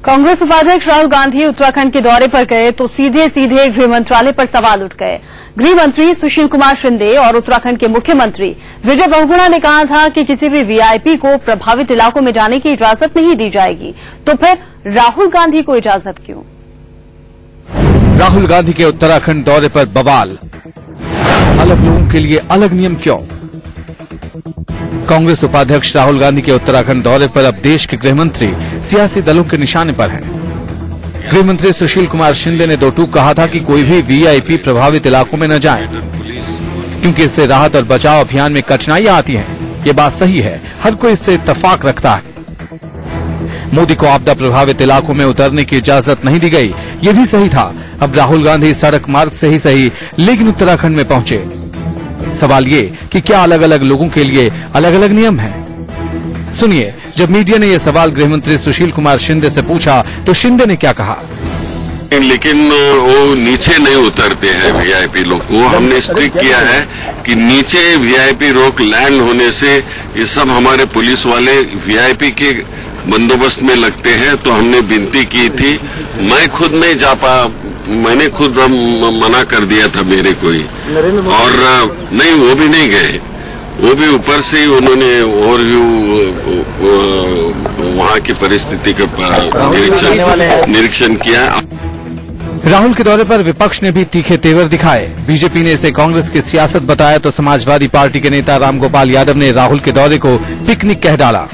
कांग्रेस उपाध्यक्ष राहुल गांधी उत्तराखंड के दौरे पर गए तो सीधे सीधे गृह मंत्रालय पर सवाल उठ गए। गृह मंत्री सुशील कुमार शिंदे और उत्तराखंड के मुख्यमंत्री विजय बहुगुणा ने कहा था कि किसी भी वीआईपी को प्रभावित इलाकों में जाने की इजाजत नहीं दी जाएगी, तो फिर राहुल गांधी को इजाजत क्यों? राहुल गांधी के उत्तराखंड दौरे पर बवाल, अलग लोगों के लिए अलग नियम क्यों? कांग्रेस उपाध्यक्ष राहुल गांधी के उत्तराखंड दौरे पर अब देश के गृह मंत्री सियासी दलों के निशाने पर हैं। गृह मंत्री सुशील कुमार शिंदे ने दो टूक कहा था कि कोई भी वीआईपी प्रभावित इलाकों में न जाए, क्योंकि इससे राहत और बचाव अभियान में कठिनाइयां आती हैं। ये बात सही है, हर कोई इससे इत्तेफाक रखता है। मोदी को आपदा प्रभावित इलाकों में उतरने की इजाजत नहीं दी गई, ये भी सही था। अब राहुल गांधी सड़क मार्ग से ही सही, लेकिन उत्तराखंड में पहुंचे। सवाल ये कि क्या अलग अलग लोगों के लिए अलग अलग नियम हैं? सुनिए, जब मीडिया ने यह सवाल गृह मंत्री सुशील कुमार शिंदे से पूछा तो शिंदे ने क्या कहा। लेकिन वो नीचे नहीं उतरते हैं वीआईपी लोग को। हमने स्ट्रिक्ट किया है कि नीचे वीआईपी रोक लैंड होने से ये सब हमारे पुलिस वाले वीआईपी के बंदोबस्त में लगते हैं। तो हमने विनती की थी, मैं खुद नहीं जा मैंने खुद मना कर दिया था मेरे को ही, और नहीं वो भी नहीं गए, वो भी ऊपर से ही उन्होंने और वहाँ की परिस्थिति का निरीक्षण किया। राहुल के दौरे पर विपक्ष ने भी तीखे तेवर दिखाए। बीजेपी ने इसे कांग्रेस की सियासत बताया तो समाजवादी पार्टी के नेता रामगोपाल यादव ने राहुल के दौरे को पिकनिक कह डाला।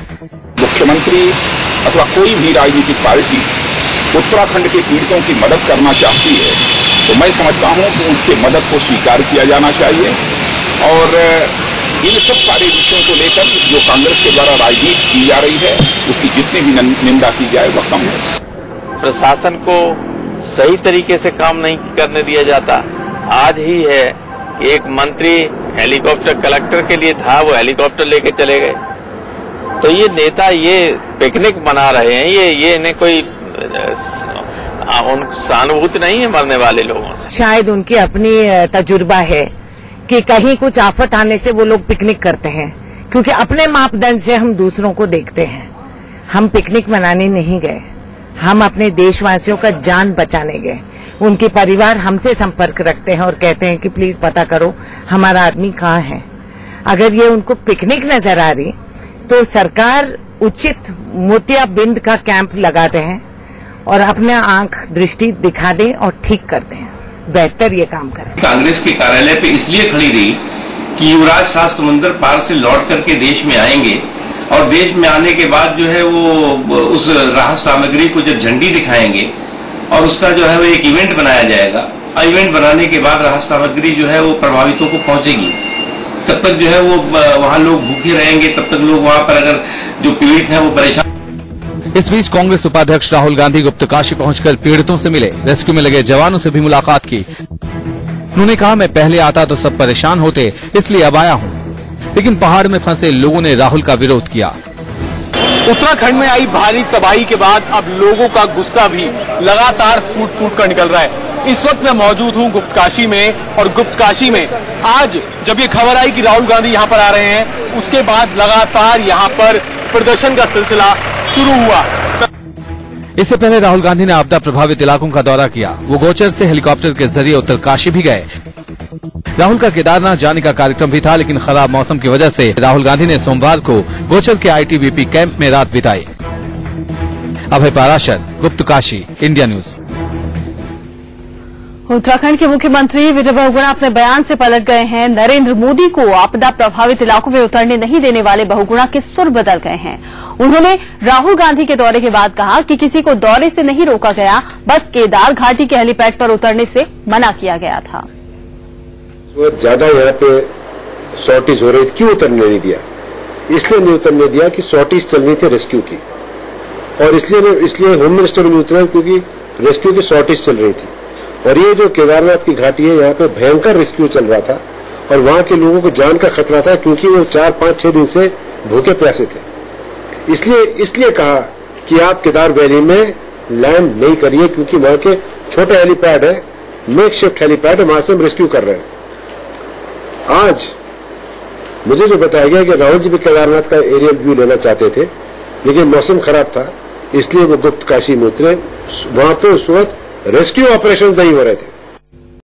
मुख्यमंत्री अथवा कोई भी राजनीतिक पार्टी उत्तराखंड के पीड़ितों की मदद करना चाहती है तो मैं समझता हूं कि उसके मदद को स्वीकार किया जाना चाहिए, और इन सब सारे विषयों को लेकर जो कांग्रेस के द्वारा राजनीति की जा रही है उसकी जितनी भी निंदा की जाए वह कम है। प्रशासन को सही तरीके से काम नहीं करने दिया जाता। आज ही है कि एक मंत्री हेलीकॉप्टर कलेक्टर के लिए था, वो हेलीकॉप्टर लेके चले गए। तो ये नेता ये पिकनिक मना रहे हैं, ये इन्हें कोई सहानुभूति नहीं है मरने वाले लोगों से। शायद उनकी अपनी तजुर्बा है कि कहीं कुछ आफत आने से वो लोग पिकनिक करते हैं, क्योंकि अपने मापदंड से हम दूसरों को देखते हैं। हम पिकनिक मनाने नहीं गए, हम अपने देशवासियों का जान बचाने गए। उनके परिवार हमसे संपर्क रखते हैं और कहते हैं कि प्लीज पता करो हमारा आदमी कहाँ है। अगर ये उनको पिकनिक नजर आ रही तो सरकार उचित मोतियाबिंद का कैंप लगाते हैं और अपने आंख दृष्टि दिखा दें और ठीक कर दें, बेहतर ये काम करें। कांग्रेस के कार्यालय पे इसलिए खड़ी रही कि युवराज शाह समुद्र पार से लौट करके देश में आएंगे, और देश में आने के बाद जो है वो उस राहत सामग्री को जब झंडी दिखाएंगे और उसका जो है वो एक इवेंट बनाया जाएगा। इवेंट बनाने के बाद राहत सामग्री जो है वो प्रभावितों को पहुंचेगी। तब तक जो है वो वहां लोग भूखे रहेंगे, तब तक लोग वहां पर अगर जो पीड़ित हैं वो परेशान। इस बीच कांग्रेस उपाध्यक्ष राहुल गांधी गुप्तकाशी पहुंचकर पीड़ितों से मिले, रेस्क्यू में लगे जवानों से भी मुलाकात की। उन्होंने कहा, मैं पहले आता तो सब परेशान होते, इसलिए अब आया हूं, लेकिन पहाड़ में फंसे लोगों ने राहुल का विरोध किया। उत्तराखंड में आई भारी तबाही के बाद अब लोगों का गुस्सा भी लगातार फूट फूट कर निकल रहा है। इस वक्त मैं मौजूद हूं गुप्तकाशी में, और गुप्तकाशी में आज जब ये खबर आई कि राहुल गांधी यहां पर आ रहे हैं, उसके बाद लगातार यहां पर प्रदर्शन का सिलसिला शुरू हुआ। इससे पहले राहुल गांधी ने आपदा प्रभावित इलाकों का दौरा किया। वो गोचर से हेलीकॉप्टर के जरिए उत्तरकाशी भी गए। राहुल का केदारनाथ जाने का कार्यक्रम भी था, लेकिन खराब मौसम की वजह से राहुल गांधी ने सोमवार को गोचर के आईटीबीपी कैंप में रात बिताई। अभय पाराशर, गुप्तकाशी, इंडिया न्यूज। उत्तराखंड के मुख्यमंत्री विजय बहुगुणा अपने बयान से पलट गए हैं। नरेंद्र मोदी को आपदा प्रभावित इलाकों में उतरने नहीं देने वाले बहुगुणा के सुर बदल गए हैं। उन्होंने राहुल गांधी के दौरे के बाद कहा कि किसी को दौरे से नहीं रोका गया, बस केदार घाटी के हेलीपैड पर उतरने से मना किया गया था। ज्यादा यहाँ पे शॉर्टेज हो रही थी, क्यों उतरने नहीं दिया? इसलिए नहीं उतरने दिया कि शॉर्टेज चल रही थी रेस्क्यू की, और इसलिए होम मिनिस्टर नहीं उतरा क्योंकि रेस्क्यू की शॉर्टेज चल रही थी। और ये जो केदारनाथ की घाटी है, यहाँ पे भयंकर रेस्क्यू चल रहा था और वहां के लोगों को जान का खतरा था, क्योंकि वो 4-5-6 दिन से भूखे प्यासे थे। इसलिए कहा कि आप केदार वैली में लैंड नहीं करिए, क्योंकि वहां के छोटे हेलीपैड है, मेकशिफ्ट हेलीपैड है, वहां से हम रेस्क्यू कर रहे हैं। आज मुझे जो बताया गया कि राहुल जी भी केदारनाथ का एरियल व्यू लेना चाहते थे, लेकिन मौसम खराब था, इसलिए वो गुप्त काशी में उतरे। वहां पे उस वक्त रेस्क्यू ऑपरेशन नहीं हो रहे थे।